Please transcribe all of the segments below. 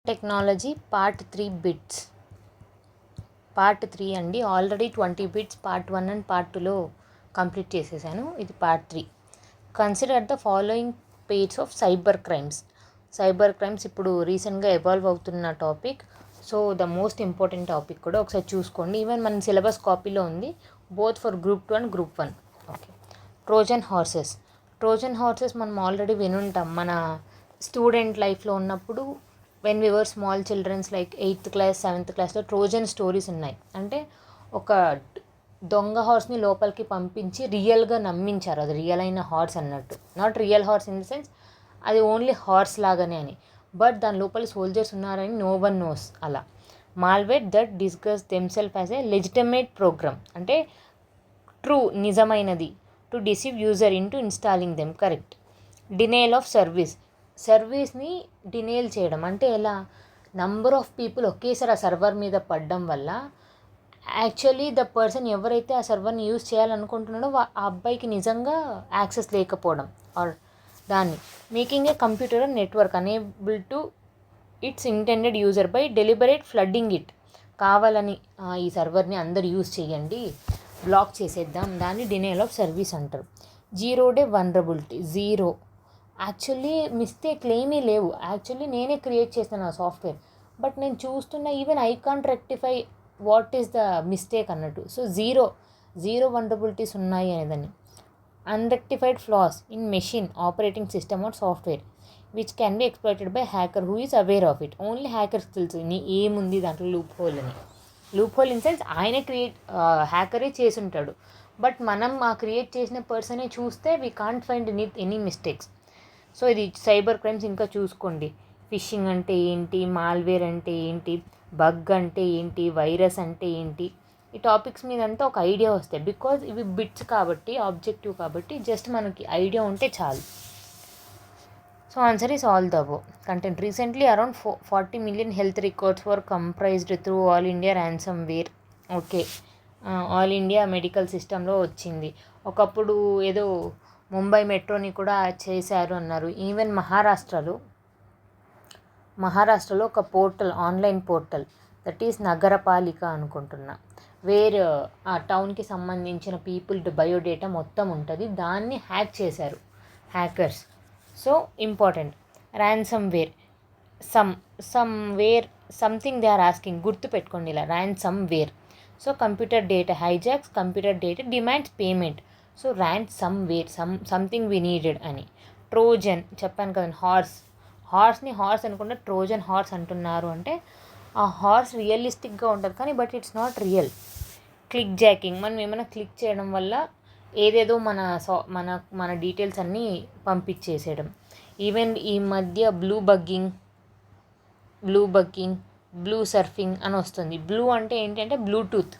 Technology part 3 bits. Part 3 అండి. Already 20 bits part 1 and part 2లో complete చేసేసాను. ఇది part 3. Consider the following pairs of cyber crimes. Cyber crimes ఇప్పుడు రీసెంట్గా evolve అవుతున్న topic. So the most important topic కూడా ఒకసారి చూసుకోండి. ఈవెన్ మన సిలబస్ కాపీలో ఉంది, both for group 2 and group 1. Okay. Trojan horses. Trojan horses మనం ఆల్రెడీ వినుంటాం. మన స్టూడెంట్ లైఫ్లో ఉన్నప్పుడు when we were small childrens like 8th class 7th క్లాస్లో ట్రోజన్ స్టోరీస్ ఉన్నాయి. అంటే ఒక దొంగ హార్స్ని లోపలికి పంపించి రియల్గా నమ్మించారు, అది రియల్ అయిన హార్స్ అన్నట్టు. Not real horse in the sense అది ఓన్లీ హార్స్ లాగానే అని, బట్ దాని లోపల సోల్జర్స్ ఉన్నారని నో వన్ నోస్. అలా malware that disguise themselves as a legitimate program, అంటే ట్రూ నిజమైనది, to deceive user into installing them. Correct. Denial of సర్వీస్ని డినేల్ చేయడం అంటే ఎలా? నంబర్ ఆఫ్ పీపుల్ ఒకేసారి ఆ సర్వర్ మీద పడడం వల్ల యాక్చువల్లీ ద పర్సన్ ఎవరైతే ఆ సర్వర్ని యూజ్ చేయాలనుకుంటున్నాడో ఆ అబ్బాయికి నిజంగా యాక్సెస్ లేకపోవడం, ఆర్ దాన్ని making a computer network unable to its intended user by deliberate flooding it. కావాలని ఈ సర్వర్ని అందరు యూజ్ చేయండి, బ్లాక్ చేసేద్దాం, దాన్ని డినేల్ ఆఫ్ సర్వీస్ అంటారు. 0 డే వల్నరబిలిటీ. జీరో. యాక్చువల్లీ మిస్టేక్లు ఏమీ లేవు, యాక్చువల్లీ నేనే క్రియేట్ చేస్తాను ఆ సాఫ్ట్వేర్, బట్ నేను చూస్తున్నా even I can't rectify what is the mistake అన్నట్టు. సో జీరో వల్నరబిలిటీస్ ఉన్నాయి అనేదాన్ని. Unrectified flaws in machine operating system or software which can be exploited by hacker who is aware of it. Only hackers తెలుసు ఏముంది దాంట్లో loophole అని. Loophole in sense ఆయనే హ్యాకరే చేసి ఉంటాడు, బట్ మనం ఆ క్రియేట్ చేసిన పర్సనే చూస్తే we can't find any mistakes. So ఇది సైబర్ క్రైమ్స్. ఇంకా చూసుకోండి, ఫిషింగ్ అంటే ఏంటి, మాల్వేర్ అంటే ఏంటి, బగ్ అంటే ఏంటి, వైరస్ అంటే ఏంటి, ఈ టాపిక్స్ మీద అంతా ఒక ఐడియా వస్తాయి. బికాజ్ ఇవి బిట్స్ కాబట్టి, ఆబ్జెక్టివ్ కాబట్టి, జస్ట్ మనకి ఐడియా ఉంటే చాలు. So answer is all the above. Content. Recently around 40 million health records were comprised through all India ransomware. Okay. All India medical సిస్టంలో వచ్చింది. ఒకప్పుడు ఏదో ముంబై మెట్రోని కూడా చేశారు అన్నారు. ఈవెన్ మహారాష్ట్రలో ఒక portal, online portal, that is నగరపాలిక అనుకుంటున్నా, వేర్ ఆ టౌన్కి సంబంధించిన పీపుల్ బయోడేటా మొత్తం ఉంటుంది, దాన్ని హ్యాక్ చేశారు hackers. So important. Ransomware, where something they are asking, గుర్తుపెట్టుకోండి ఇలా, ransomware. So computer data hijacks, computer data demands payment. So ransomware, something we needed అని. ట్రోజన్ చెప్పాను కదండి, హార్స్ని హార్స్ అనుకుంటే ట్రోజన్ హార్స్ అంటున్నారు అంటే ఆ హార్స్ రియలిస్టిక్గా ఉంటుంది కానీ but it's not real. Clickjacking, మనం ఏమైనా క్లిక్ చేయడం వల్ల ఏదేదో మన డీటెయిల్స్ అన్నీ పంపించేసేయడం. ఈవెన్ ఈ మధ్య బ్లూ బగ్గింగ్, బ్లూ సర్ఫింగ్ అని వస్తుంది. బ్లూ అంటే ఏంటంటే బ్లూటూత్.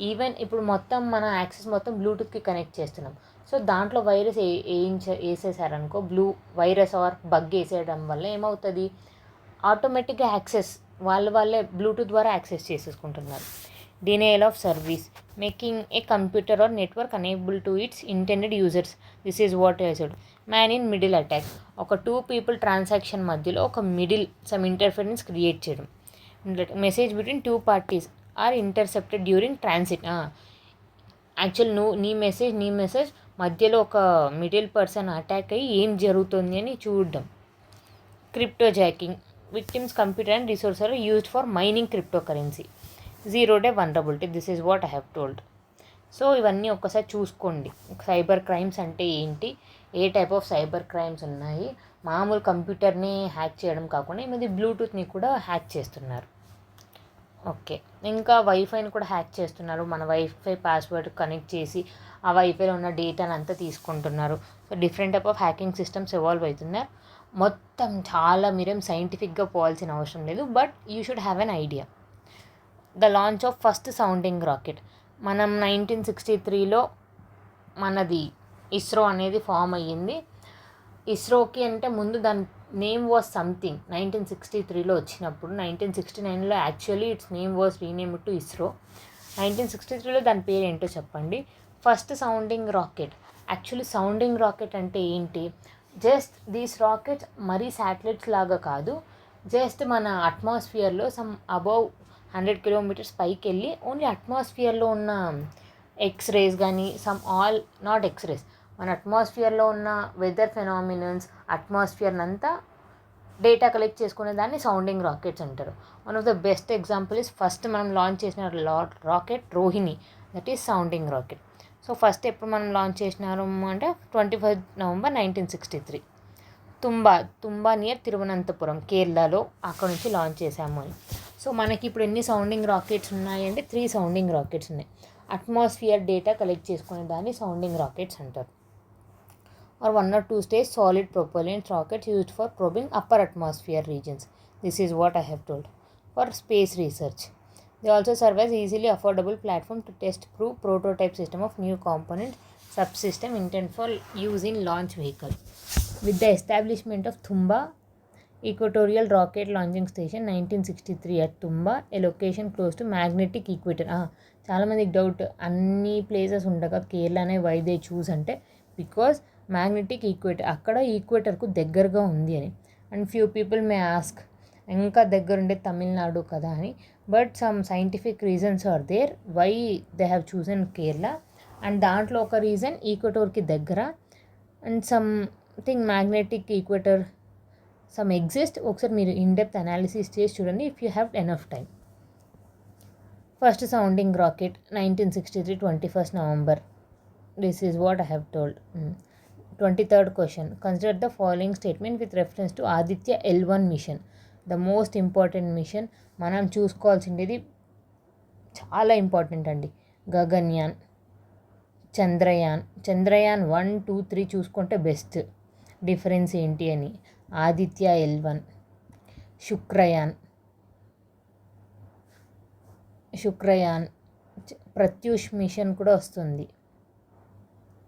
ఈవెన్ ఇప్పుడు మొత్తం మన యాక్సెస్ మొత్తం బ్లూటూత్కి కనెక్ట్ చేస్తున్నాం. సో దాంట్లో వైరస్ వేసేసారనుకో, బ్లూ వైరస్ ఆర్ బగ్ వేసేయడం వల్ల ఏమవుతుంది, ఆటోమేటిక్గా యాక్సెస్ వాళ్ళే బ్లూటూత్ ద్వారా యాక్సెస్ చేసేసుకుంటున్నారు. Denial of service, making a computer or network unable to its intended users. This is what I said. Man in middle attack, ఒక 2 people ట్రాన్సాక్షన్ మధ్యలో ఒక సమ్ ఇంటర్ఫరెన్స్ క్రియేట్ చేయడం. Message between 2 parties are intercepted during transit. Actual నీ message మధ్యలో ఒక middle person attack అయ్యి ఏం జరుగుతుంది అని చూడడం. Cryptojacking, victims computer and resource are used for mining cryptocurrency. 0 day vulnerability. This is what I have told. So ఇవన్నీ ఒక్కసారి చూసుకోండి. సైబర్ క్రైమ్స్ అంటే ఏంటి, ఏ టైప్ ఆఫ్ సైబర్ క్రైమ్స్ ఉన్నాయి, మామూలు కంప్యూటర్ని హ్యాక్ చేయడం కాకుండా ఈ మధ్య బ్లూటూత్ని కూడా హ్యాక్ చేస్తున్నారు. ఓకే. ఇంకా వైఫైని కూడా హ్యాక్ చేస్తున్నారు. మన వైఫై పాస్వర్డ్ కనెక్ట్ చేసి ఆ వైఫైలో ఉన్న డేటాని అంతా తీసుకుంటున్నారు. So different type of hacking systems evolve అవుతున్నారు. మొత్తం చాలా మీరేం సైంటిఫిక్గా పోవాల్సిన అవసరం లేదు, but you should have an idea. The launch of first sounding rocket. మనం 1963లో మనది ఇస్రో అనేది ఫామ్ అయ్యింది. ఇస్రోకి అంటే ముందు దాని నేమ్ వాజ్ సంథింగ్ 1963లో వచ్చినప్పుడు. 1969లో actually its name was renamed to ISRO. 1963లో దాని పేరు ఏంటో చెప్పండి. First sounding rocket. Actually sounding rocket అంటే ఏంటి, జస్ట్ దీస్ రాకెట్స్ మరీ శాటిలైట్స్ లాగా కాదు, జస్ట్ మన అట్మాస్ఫియర్లో సమ్ అబౌవ్ 100 కిలోమీటర్స్ పైకి వెళ్ళి ఓన్లీ అట్మాస్ఫియర్లో ఉన్న ఎక్స్రేస్ కానీ సమ్ ఆల్ నాట్ ఎక్స్రేస్, మన అట్మాస్ఫియర్లో ఉన్న వెదర్ ఫెనామినన్స్ అట్మాస్ఫియర్ని అంతా డేటా కలెక్ట్ చేసుకునే దాన్ని సౌండింగ్ రాకెట్స్ అంటారు. One of the best example is first మనం లాంచ్ చేసిన rocket Rohini, that is sounding rocket. So first ఎప్పుడు మనం లాంచ్ చేసినారు అంటే 25 నవంబర్ 1963 తుంబా నియర్ తిరువనంతపురం కేరళలో అక్కడ నుంచి లాంచ్ చేశాము అని. సో మనకి ఇప్పుడు ఎన్ని సౌండింగ్ రాకెట్స్ ఉన్నాయి అంటే 3 సౌండింగ్ రాకెట్స్ ఉన్నాయి. అట్మాస్ఫియర్ డేటా కలెక్ట్ చేసుకునే దాన్ని సౌండింగ్ రాకెట్స్ అంటారు. or 1 or 2 stage solid propellant rockets used for probing upper atmosphere regions. This is what I have told. For space research, they also serve as easily affordable platform to test prove prototype system of new component subsystem intended for use in launch vehicle. With the establishment of Thumba Equatorial Rocket Launching Station 1963 at Thumba, a location close to magnetic equator. చాలామందికి doubt అన్ని places ఉండగా కేరళనే why they choose అంటే because magnetic equator అక్కడ ఈక్వేటర్కు దగ్గరగా ఉంది అని. And few people may ask ఇంకా దగ్గరుండే తమిళనాడు కదా అని, but some scientific reasons are there why they have chosen Kerala. And దాంట్లో ఒక రీజన్ ఈక్వేటర్కి దగ్గర and something magnetic equator some exist. ఒకసారి మీరు ఇన్ డెప్త్ అనాలిసిస్ చేసి చూడండి if you have enough time. First sounding rocket 1963 21st November. This is what I have told. 23rd question. Consider the following statement with reference to Aditya L1 mission. The most important mission మనం చూసుకోవాల్సింది చాలా important అండి. గగన్యాన్, చంద్రయాన్ 1, 2, 3 చూసుకుంటే best. Difference ఏంటి అని. Aditya L1, Shukrayaan, Pratyush machine కూడా వస్తుంది.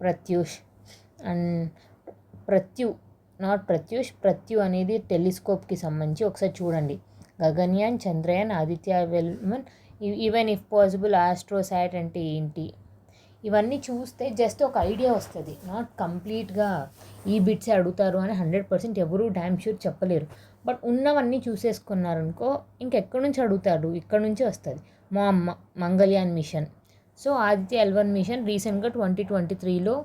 Pratyush and ప్రత్యూ అనేది టెలిస్కోప్కి సంబంధించి ఒకసారి చూడండి. Gaganyaan, Chandrayaan, Aditya L1, even if possible AstroSat అంటే ఏంటి, ఇవన్నీ చూస్తే జస్ట్ ఒక ఐడియా వస్తుంది. నాట్ కంప్లీట్గా ఈ బిట్సే అడుగుతారు అని 100% ఎవరు డ్యామ్ షూర్ చెప్పలేరు. బట్ ఉన్నవన్నీ చూసేసుకున్నారనుకో ఇంకెక్కడి నుంచి అడుగుతాడు, ఇక్కడ నుంచి వస్తుంది. Mangalyaan mission. So Aditya L1 mission రీసెంట్గా 2023లో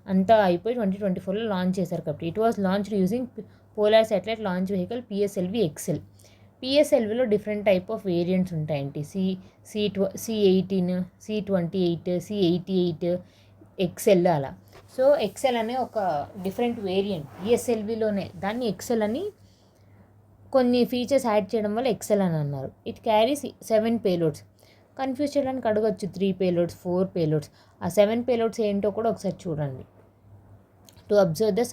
అంతా అయిపోయి 2024లో లాంచ్ చేశారు కాబట్టి it was launched using polar satellite launch vehicle PSLV XL. PSLVలో డిఫరెంట్ టైప్ ఆఫ్ వేరియంట్స్ ఉంటాయండి. C18, C28, C88, XL అలా. సో XL అనే ఒక డిఫరెంట్ వేరియంట్ PSLVలోనే, దాన్ని XL అని కొన్ని ఫీచర్స్ యాడ్ చేయడం వల్ల XL అని అన్నారు. It carries 7 payloads. కన్ఫ్యూజ్ చేయడానికి అడగచ్చు 3 పేలోడ్స్ 4 పేలోడ్స్. ఆ 7 పేలోడ్స్ ఏంటో కూడా ఒకసారి చూడండి. To observe the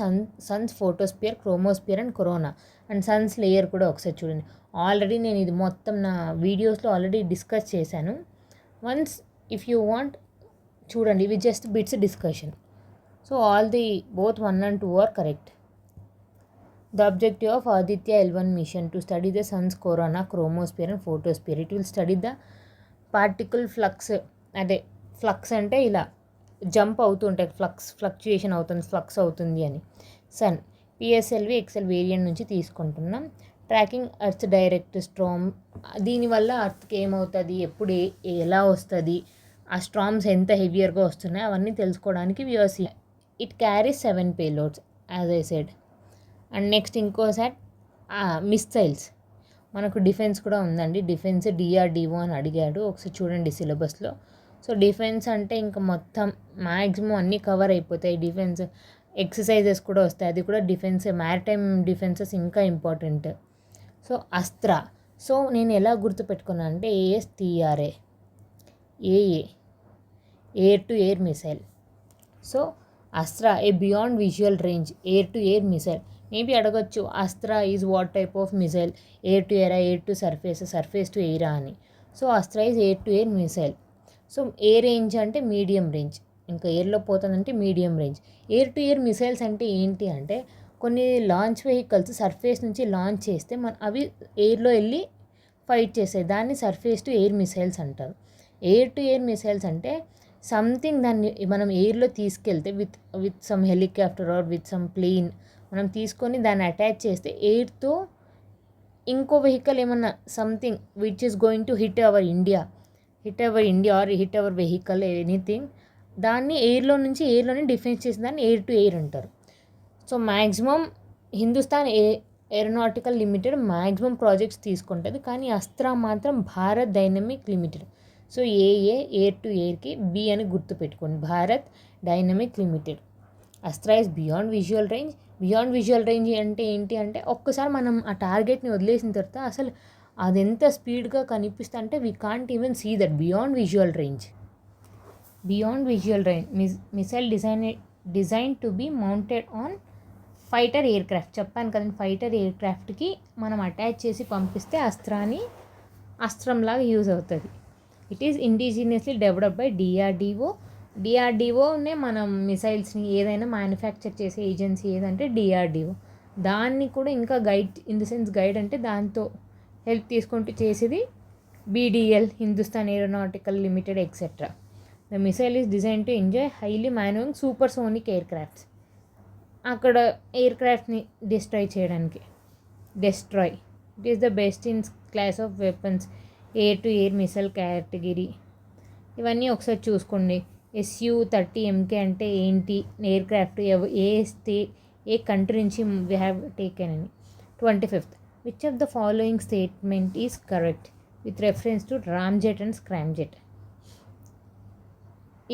sun's photosphere, chromosphere and corona and sun's layer కూడా ఒకసారి చూడండి. ఆల్రెడీ నేను ఇది మొత్తం నా వీడియోస్లో ఆల్రెడీ డిస్కస్ చేశాను. వన్స్ ఇఫ్ యూ వాంట్ చూడండి, ఇవి just bits discussion. So all the both 1 and 2 are correct. The objective of Aditya L1 mission to study the sun's corona, chromosphere and photosphere. It will study the particle flux. అదే flux అంటే ఇలా jump అవుతుంటాయి, fluctuation అవుతుంది, flux అవుతుంది అని. Sun PSLV XL variant నుంచి తీసుకుంటున్నాం. Tracking earth direct storm, దీనివల్ల అర్త్కి ఏమవుతుంది, ఎప్పుడు ఎలా వస్తుంది, ఆ స్ట్రామ్స్ ఎంత హెవియర్గా వస్తున్నాయి అవన్నీ తెలుసుకోవడానికి వ్యూసి. It carries 7 payloads as I said. And next ఇంకోసారి మిస్సైల్స్, మనకు డిఫెన్స్ కూడా ఉందండి. డిఫెన్స్ DRDO అని అడిగాడు, ఒకసారి చూడండి సిలబస్లో. సో డిఫెన్స్ అంటే ఇంకా మొత్తం మ్యాక్సిమం అన్నీ కవర్ అయిపోతాయి. డిఫెన్స్ ఎక్సర్సైజెస్ కూడా వస్తాయి, అది కూడా డిఫెన్స్. మ్యారిటైమ్ డిఫెన్సెస్ ఇంకా ఇంపార్టెంట్. సో అస్త్ర, సో నేను ఎలా గుర్తుపెట్టుకున్నాను అంటే ASTRA, air to air missile. So Astra a beyond visual range air to air missile. Maybe అడగచ్చు Astra is what type of missile, air to ఎయిరా, air to surface, surface to ఎయిరా అని. So Astra is air to air missile. So a range అంటే medium range, ఇంకా ఎయిర్లో పోతుందంటే medium range. Air to air missiles అంటే ఏంటి అంటే కొన్ని లాంచ్ వెహికల్స్ సర్ఫేస్ నుంచి లాంచ్ చేస్తే అవి ఎయిర్లో వెళ్ళి ఫైట్ చేస్తాయి, దాన్ని సర్ఫేస్ టు ఎయిర్ మిసైల్స్ అంటారు. ఎయిర్ టు ఎయిర్ మిసైల్స్ అంటే సంథింగ్ దాన్ని మనం ఎయిర్లో తీసుకెళ్తే with some helicopter or with some plane మనం తీసుకొని దాన్ని అటాచ్ చేస్తే ఇంకో వెహికల్ ఏమన్నా something which is going to hit our India or hit our vehicle anything, దాన్ని ఎయిర్లోనే డిఫెన్స్ చేసిన దాన్ని ఎయిర్ టు ఎయిర్ అంటారు. So maximum Hindustan aeronautical limited maximum projects తీసుకుంటుంది, కానీ అస్త్రా మాత్రం Bharat dynamic limited. So air to ఎయిర్కి బి అని గుర్తుపెట్టుకోండి, Bharat dynamic limited. Astra is beyond visual range. Beyond visual range అంటే ఏంటి అంటే, ఒక్కసారి మనం ఆ టార్గెట్ని వదిలేసిన తర్వాత అసలు అది ఎంత స్పీడ్గా కనిపిస్తా అంటే we can't even see that. Beyond visual range missile design to be mounted on fighter aircraft. చెప్పాను కదండి, ఫైటర్ ఎయిర్ క్రాఫ్ట్కి మనం అటాచ్ చేసి పంపిస్తే అస్త్రంలాగా యూజ్ అవుతుంది. It is indigenously developed by డిఆర్డిఓనే మనం మిసైల్స్ని ఏదైనా మ్యానుఫ్యాక్చర్ చేసే ఏజెన్సీ ఏదంటే డిఆర్డిఓ. దాన్ని కూడా ఇంకా గైడ్ అంటే దాంతో హెల్ప్ తీసుకుంటూ చేసేది BDL, Hindustan aeronautical limited etcetera. The missile is design to engage highly manoeuvring supersonic aircrafts. అక్కడ ఎయిర్ క్రాఫ్ట్ని డిస్ట్రాయ్ చేయడానికి. It is the best in class of weapons air to air missile category. ఇవన్నీ ఒకసారి చూసుకోండి. Su-30MK అంటే ఏంటి, aircraft a country నుంచి వీ హ్యావ్ టేకెన్ అని. 25th, which of the following statement is correct with reference to ramjet and scramjet.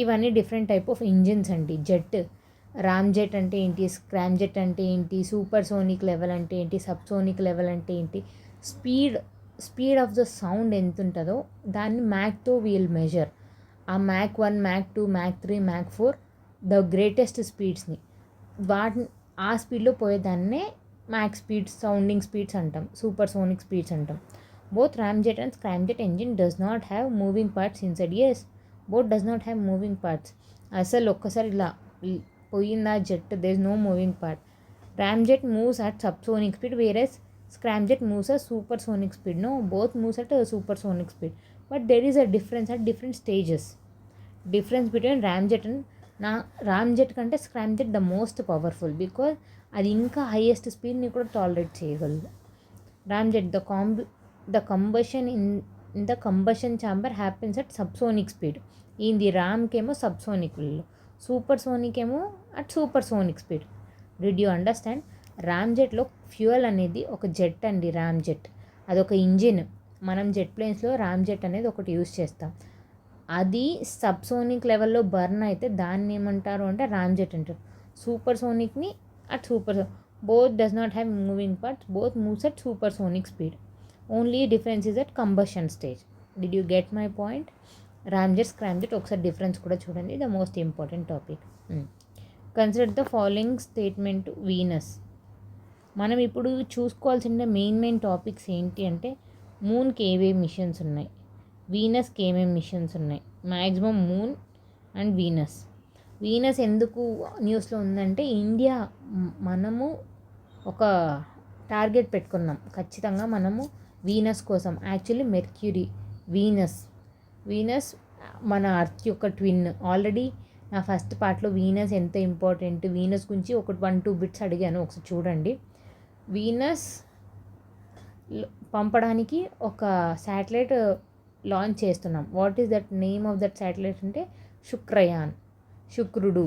ఇవన్నీ different type of engines అండి. Jet, ramjet అంటే ఏంటి, స్క్రామ్జెట్ అంటే ఏంటి, సూపర్ సోనిక్ లెవెల్ అంటే ఏంటి, సబ్ సోనిక్ లెవెల్ అంటే ఏంటి, స్పీడ్ ఆఫ్ ద సౌండ్ ఎంత ఉంటుందో దాన్ని మ్యాక్తో వీల్ మెజర్. ఆ Mach 1, Mach 2, Mach 3, Mach 4 the greatest స్పీడ్స్ని, వాటిని ఆ స్పీడ్లో పోయేదాన్నే మ్యాక్ స్పీడ్స్, సౌండింగ్ స్పీడ్స్ అంటాం, సూపర్ సోనిక్ స్పీడ్స్ అంటాం. Both ramjet and scramjet engine does not have moving parts inside. Yes, both does not have moving parts. అసలు ఒక్కసారి ఇలా పోయిందా jet, there is no moving part. Ramjet moves at subsonic speed, whereas scramjet moves at supersonic speed. No, both moves at a supersonic speed, but there is a difference at different stages. Difference between ramjet and ramjet కంటే scramjet the most powerful because అది ఇంకా highest స్పీడ్ని కూడా tolerate చేయగలదు. ramjet the combustion in the combustion chamber happens at subsonic speed. ఇది రామ్కేమో subsonic, supersonic ఏమో at supersonic speed. Did you understand? రామ్జెట్లో fuel అనేది ఒక జెట్ అండి. రామ్జెట్ అదొక ఇంజిన్. మనం జెట్ ప్లేన్స్లో రామ్జెట్ అనేది ఒకటి యూజ్ చేస్తాం. అది సబ్సోనిక్ లెవెల్లో బర్న్ అయితే దాన్ని ఏమంటారు అంటే రామ్జెట్ అంటారు. సూపర్ సోనిక్ని at both does not have moving parts, both moves at supersonic speed. Only difference is at combustion stage. Did you get my point? Ramjet, scramjet ఒకసారి డిఫరెన్స్ కూడా చూడండి, the most important topic. Consider the following statement Venus. మనం ఇప్పుడు చూసుకోవాల్సిన main topics ఏంటి అంటే, మూన్కి ఏమేమి machines ఉన్నాయి, వీనస్కి ఏమేమి మిషన్స్ ఉన్నాయి. మ్యాక్సిమం మూన్ అండ్ వీనస్ ఎందుకు న్యూస్లో ఉందంటే, ఇండియా మనము ఒక టార్గెట్ పెట్టుకున్నాం ఖచ్చితంగా మనము వీనస్ కోసం. యాక్చువల్లీ మెర్క్యూరీ, వీనస్ మన అర్త్ యొక్క ట్విన్. ఆల్రెడీ నా ఫస్ట్ పార్ట్లో వీనస్ ఎంత ఇంపార్టెంట్, వీనస్ గురించి ఒక 1-2 బిట్స్ అడిగాను, ఒకసారి చూడండి. వీనస్ పంపడానికి ఒక శాటిలైట్ లాంచ్ చేస్తున్నాం. What is that name of that satellite అంటే శుక్రయాన్, శుక్రుడు.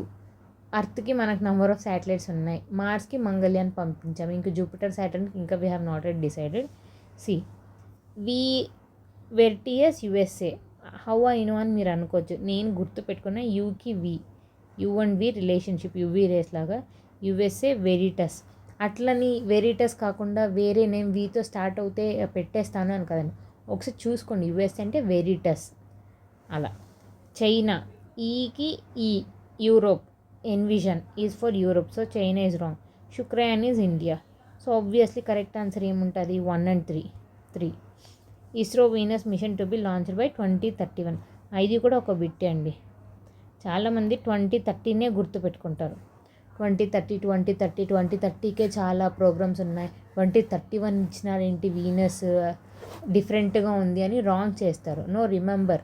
అర్త్కి మనకు నెంబర్ ఆఫ్ శాటిలైట్స్ ఉన్నాయి. మార్స్కి మంగళ్యాన్ పంపించాం. ఇంకా జూపిటర్, సాటర్న్కి ఇంకా we have not yet decided. Veritas USA. How I know అని మీరు అనుకోవచ్చు. నేను గుర్తుపెట్టుకున్న యూకి U and V relationship, UV rays లాగా. USA Veritas. అట్లని వెరిటస్ కాకుండా వేరే నేమ్ వీతో స్టార్ట్ అవుతే పెట్టేస్తాను అని కదండి, ఒకసారి చూసుకోండి. యుఎస్ అంటే వెరిటస్ అలా. చైనా, ఈకి Europe, EnVision is for Europe, so China is wrong. Shukrayaan is India. So obviously correct answer ఏముంటుంది? 1 and 3. ISRO Venus mission to be launched by 2031. ఇది కూడా ఒక బిట్టే అండి. చాలామంది 2030నే గుర్తుపెట్టుకుంటారు. 2030కే చాలా ప్రోగ్రామ్స్ ఉన్నాయి. 2031 ఇచ్చినారేంటి, వీనస్ డిఫరెంట్గా ఉంది అని రాంగ్ చేస్తారు. నో, రిమెంబర్,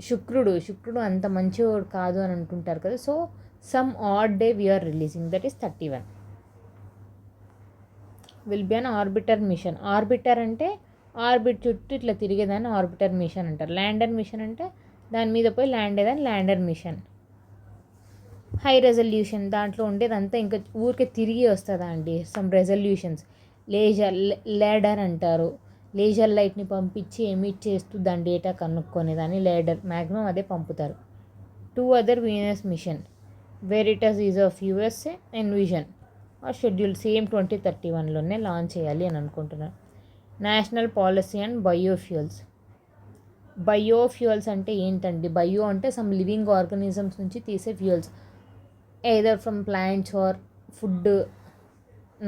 శుక్రుడు అంత మంచివాడు కాదు అని అనుకుంటారు కదా. So some odd day we're releasing, that is 31. Will be an orbiter mission. Orbiter అంటే ఆర్బిట్ చుట్టూ ఇట్లా తిరిగేదాన్ని ఆర్బిటర్ మిషన్ అంటారు. ల్యాండర్ మిషన్ అంటే దాని మీద పోయి ల్యాండ్ అయ్యేదాన్ని ల్యాండర్ మిషన్. హై రెజల్యూషన్ దాంట్లో ఉండేదంతా ఇంకా ఊరికే తిరిగి వస్తుందా అండి, సమ్ రెజల్యూషన్స్. లేడర్ అంటారు. లేజర్ లైట్ని పంపించి ఎమిట్ చేస్తూ దాని డేటా కనుక్కొనేదాన్ని లేడర్. మ్యాక్సిమం అదే పంపుతారు. 2 other Venus mission, Veritas is of USA and vision ఆ షెడ్యూల్ సేమ్ 2031లోనే లాంచ్ చేయాలి అని అనుకుంటున్నాను. National policy and biofuels. Biofuels అంటే ఏంటండి? బయో అంటే సమ్ లివింగ్ ఆర్గానిజమ్స్ నుంచి తీసే fuels, either from plants or food,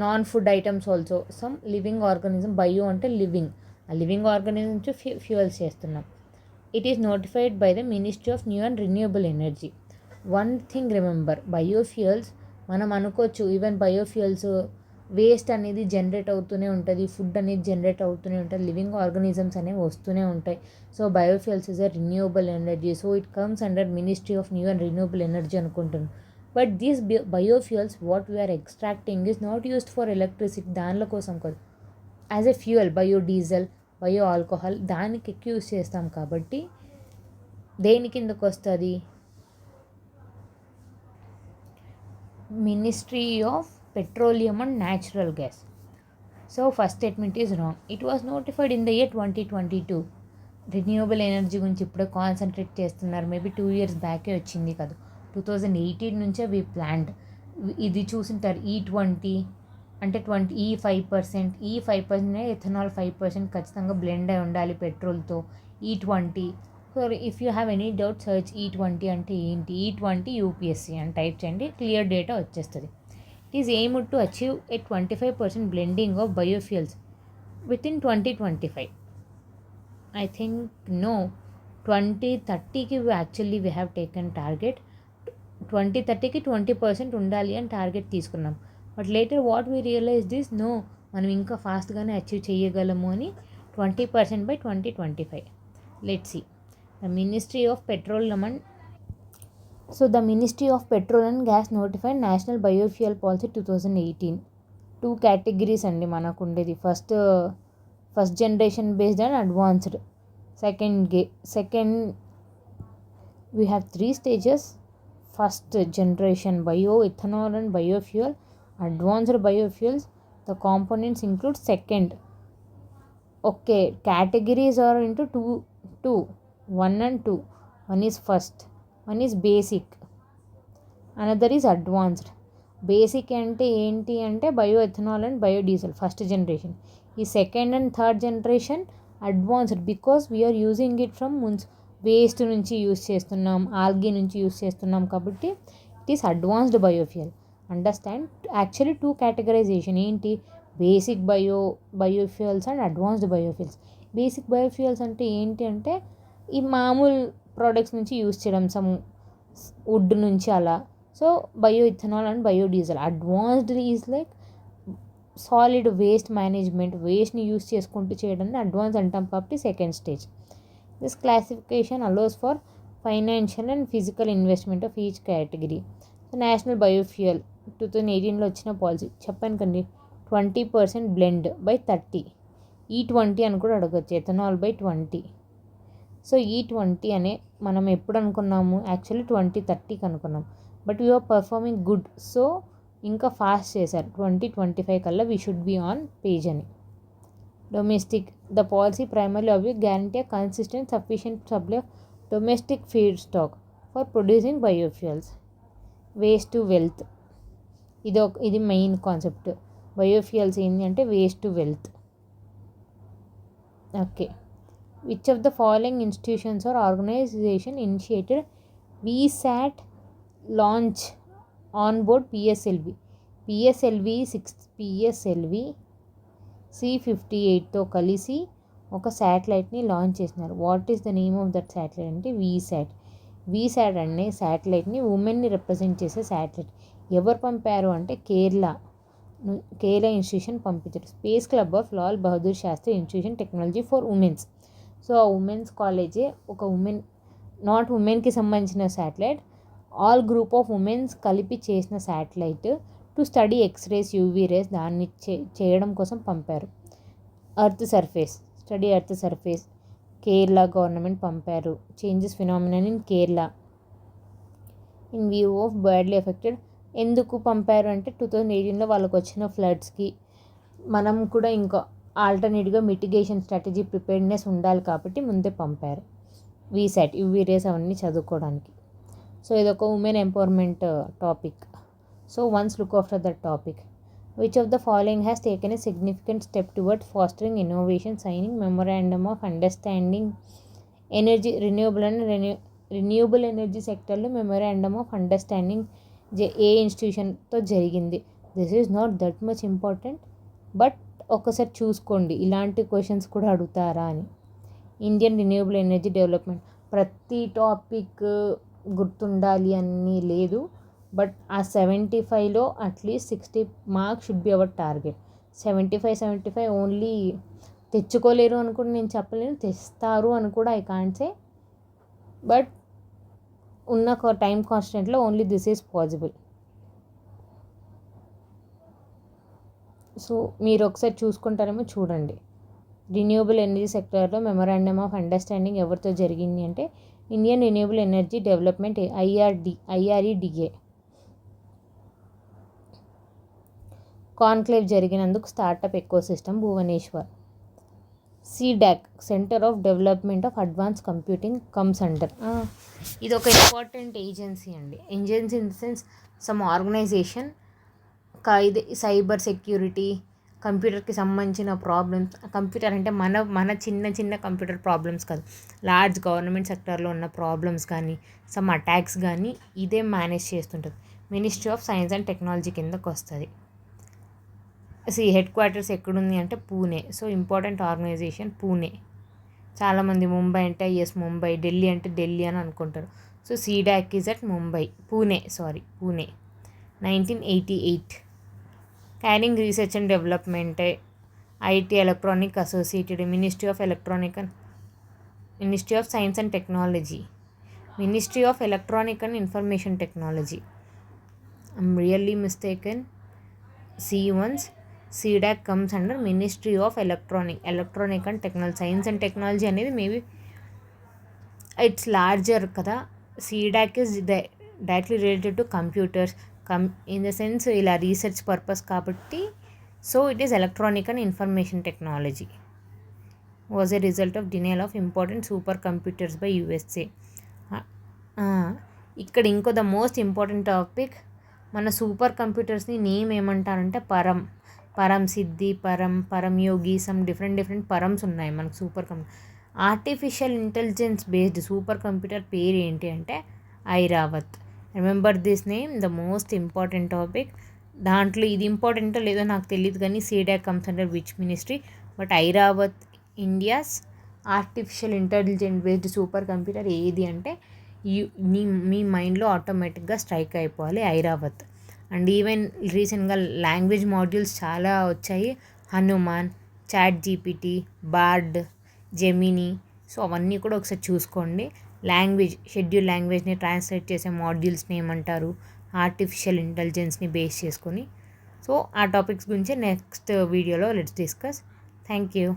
non food items also. Some living organism. Bio అంటే లివింగ్, ఆ లివింగ్ ఆర్గానిజం నుంచి ఫ్యూయల్స్ చేస్తున్నాం. It is notified by the ministry of new and renewable energy. One thing remember, biofuels మనం అనుకోవచ్చు even biofuels waste అనేది generate అవుతూనే ఉంటుంది, food అనేది జనరేట్ అవుతూనే ఉంటుంది, లివింగ్ ఆర్గానిజమ్స్ అనేవి వస్తూనే ఉంటాయి. So biofuels is a renewable energy, so it comes under ministry of new and renewable energy అనుకుంటున్నాను. But these biofuels what we are extracting is not used for electricity, దానిలో కోసం కాదు, as a fuel. Biodiesel, bio alcohol దానికి ఎక్కువ use చేస్తాం కాబట్టి దేని కిందకు వస్తుంది? Ministry of petroleum and natural gas. So first statement is wrong. It was notified in the year 2022. Renewable energy గురించి ఇప్పుడే కాన్సన్ట్రేట్ చేస్తున్నారు. మేబీ 2 years బ్యాకే వచ్చింది కదా, 2018 నుంచే వీ ప్లాన్డ్. ఇది చూసింటారు E20 అంటే 5%. ఈ 5% ఎథనాల్ 5% ఖచ్చితంగా బ్లెండ్ అయి ఉండాలి పెట్రోల్తో. E20. So if you have any doubt search E20 అంటే ఏంటి, E20 UPSC అని టైప్ చేయండి, క్లియర్ డేటా వచ్చేస్తుంది. It is aimed to achieve a 25% blending of biofuels with in 2025. I think no, 2030కి actually we have taken target. 2030కి 20% ఉండాలి అని target తీసుకున్నాం. But later what we realize this, no, మనం ఇంకా ఫాస్ట్గానే అచీవ్ చేయగలము అని 20% by 2025. Let's see. The Ministry of Petroleum and the Ministry of Petrol and Gas notified National Biofuel Policy 2018. 2 categories అండి మనకు ఉండేది. First generation based and advanced. Second we have 3 stages. First generation bioethanol and biofuel. Advanced biofuels, the components include second. Okay, categories are into two 1 and 2. One is first, one is basic, another is advanced. Basic అంటే ఏంటి అంటే bioethanol and biodiesel first generation. ఈ second and third generation advanced, because we are using it from waste నుంచి use చేస్తున్నాం, algae నుంచి use చేస్తున్నాం కాబట్టి it is advanced biofuel. Understand? Actually 2 categorization ఏంటి, basic biofuels and advanced biofuels. Basic biofuels అంటే ఏంటి అంటే ఈ మామూలు ప్రోడక్ట్స్ నుంచి యూస్ చేయడం, సమ్ వుడ్ నుంచి అలా. So bio ethanol and biodiesel. Advanced is like solid waste management, వేస్ట్ని యూస్ చేసుకుంటూ చేయడాన్ని అడ్వాన్స్ అంటాం కాబట్టి second stage. This classification allows for financial and physical investment of each category. So national biofuel 2018లో వచ్చిన policy చెప్పాను కండి, 20% బ్లెండ్ బై 30. E20 అని కూడా అడగచ్చు, ఎథనాల్ బై 20. సో E20 అనే మనం ఎప్పుడు అనుకున్నాము, యాక్చువల్లీ 2030కి అనుకున్నాం. But we are performing good, so ఇంకా ఫాస్ట్ చేశారు. 2025 కల్లా we should be on page అని. Domestic. The policy primarily of guarantee consistent sufficient supply of domestic feedstock for producing biofuels. Waste to wealth. ఇది main concept. Biofuels ఏంటి అంటే waste to wealth. Okay. Which of the following institutions or organization initiated VSAT launch on board PSLV? PSLV C58తో కలిసి ఒక శాటిలైట్ని launch చేసినారు. What is the name of that satellite అంటే VSAT. VSAT అనే శాటిలైట్ని ఉమెన్ని represent చేసే satellite. ఎవరు పంపారు అంటే కేరళ ఇన్స్టిట్యూషన్ పంపించారు. Space club of Lal Bahadur Shastri institution technology for women's. So ఆ ఉమెన్స్ కాలేజే ఒక నాట్ ఉమెన్కి సంబంధించిన satellite, all group of women's కలిపి చేసిన satellite to study x rays UV rays దాన్ని చేయడం కోసం పంపారు. Earth surface study earth surface Kerala government పంపారు. Changes phenomenon in Kerala in view of badly affected. ఎందుకు పంపారు అంటే 2018లో వాళ్ళకు వచ్చిన ఫ్లడ్స్కి మనం కూడా ఇంకా ఆల్టర్నేట్గా మిటిగేషన్ స్ట్రాటజీ ప్రిపేర్డ్నెస్ ఉండాలి కాబట్టి ముందే పంపారు. వీసాట్ యూవీ రేస్ అవన్నీ చదువుకోవడానికి. సో ఇదొక women empowerment topic. So once look after that topic. Which of the following has taken a significant step towards fostering innovation signing memorandum of understanding energy renewable energy సెక్టర్లో memorandum of understanding ఏ ఇన్స్టిట్యూషన్తో జరిగింది. This is not that much important, but ఒకసారి చూసుకోండి ఇలాంటి questions కూడా అడుగుతారా అని. Indian renewable energy development. ప్రతి topic గుర్తుండాలి అని లేదు, బట్ ఆ 75లో at least 60 marks should be our target. 75 only తెచ్చుకోలేరు అని కూడా నేను చెప్పలేను, తెస్తారు అని కూడా ఐ కాంట్ సే, బట్ ఉన్న టైం కాన్స్టెంట్లో only this is possible. So మీరు ఒకసారి చూసుకుంటారేమో చూడండి. రిన్యూబుల్ ఎనర్జీ సెక్టర్లో మెమొరాండమ్ ఆఫ్ అండర్స్టాండింగ్ ఎవరితో జరిగింది అంటే Indian renewable energy development IREDA. Conclave జరిగినందుకు startup ecosystem Bhubaneswar. CDAC centre of development of advance computing comes under. ఇది ఒక ఇంపార్టెంట్ ఏజెన్సీ అండి. Agency in the sense some organisation. ఇది సైబర్ సెక్యూరిటీ, కంప్యూటర్కి సంబంధించిన ప్రాబ్లమ్స్. కంప్యూటర్ అంటే మన చిన్న కంప్యూటర్ ప్రాబ్లమ్స్ కాదు, లార్జ్ గవర్నమెంట్ సెక్టర్లో ఉన్న ప్రాబ్లమ్స్ కానీ సమ్ అటాక్స్ కానీ ఇదే మేనేజ్ చేస్తుంటుంది. Ministry of science and technology కిందకు వస్తుంది. హెడ్ క్వార్టర్స్ ఎక్కడుంది అంటే Pune. So important organisation Pune. చాలామంది ముంబై అంటే ముంబై, ఢిల్లీ అంటే ఢిల్లీ అని అనుకుంటారు. So CDAC is at Pune. 1988. Carrying research and development, IT electronic associated, ministry of science and technology, ministry of electronic and information technology. I'm really mistaken. C1 CDAC comes under ministry of electronic and technology. Science and technology అనేది maybe it's larger కదా. CDAC is directly related to computers in the sense ఇలా research purpose కాబట్టి. So it is electronic and information technology. Was a result of denial of important super computers by USA. ఇక్కడ ఇంకో the most important topic, మన super కంప్యూటర్స్ని name ఏమంటారంటే పరం సిద్ధి, పరం యోగి, some different పరమ్స్ ఉన్నాయి మనకు super computer. Artificial intelligence based super computer పేరు ఏంటి అంటే Airavat. Remember this name, the most important topic. దాంట్లో ఇది ఇంపార్టెంటో లేదో నాకు తెలియదు కానీ CDAC comes under which ministry, but Airavat India's artificial intelligence based super computer ఏది అంటే మీ మైండ్లో ఆటోమేటిక్గా స్ట్రైక్ అయిపోవాలి ఐరావత్. అండ్ ఈవెన్ రీసెంట్గా లాంగ్వేజ్ మాడ్యూల్స్ చాలా వచ్చాయి. Hanuman, ChatGPT, board, Gemini. So అవన్నీ కూడా ఒకసారి చూసుకోండి. షెడ్యూల్ లాంగ్వేజ్ని ట్రాన్స్లేట్ చేసే మాడ్యూల్స్ని ఏమంటారు, ఆర్టిఫిషియల్ ఇంటెలిజెన్స్ని బేస్ చేసుకొని. సో ఆ టాపిక్స్ గురించి నెక్స్ట్ వీడియోలో లెట్స్ డిస్కస్. Thank you.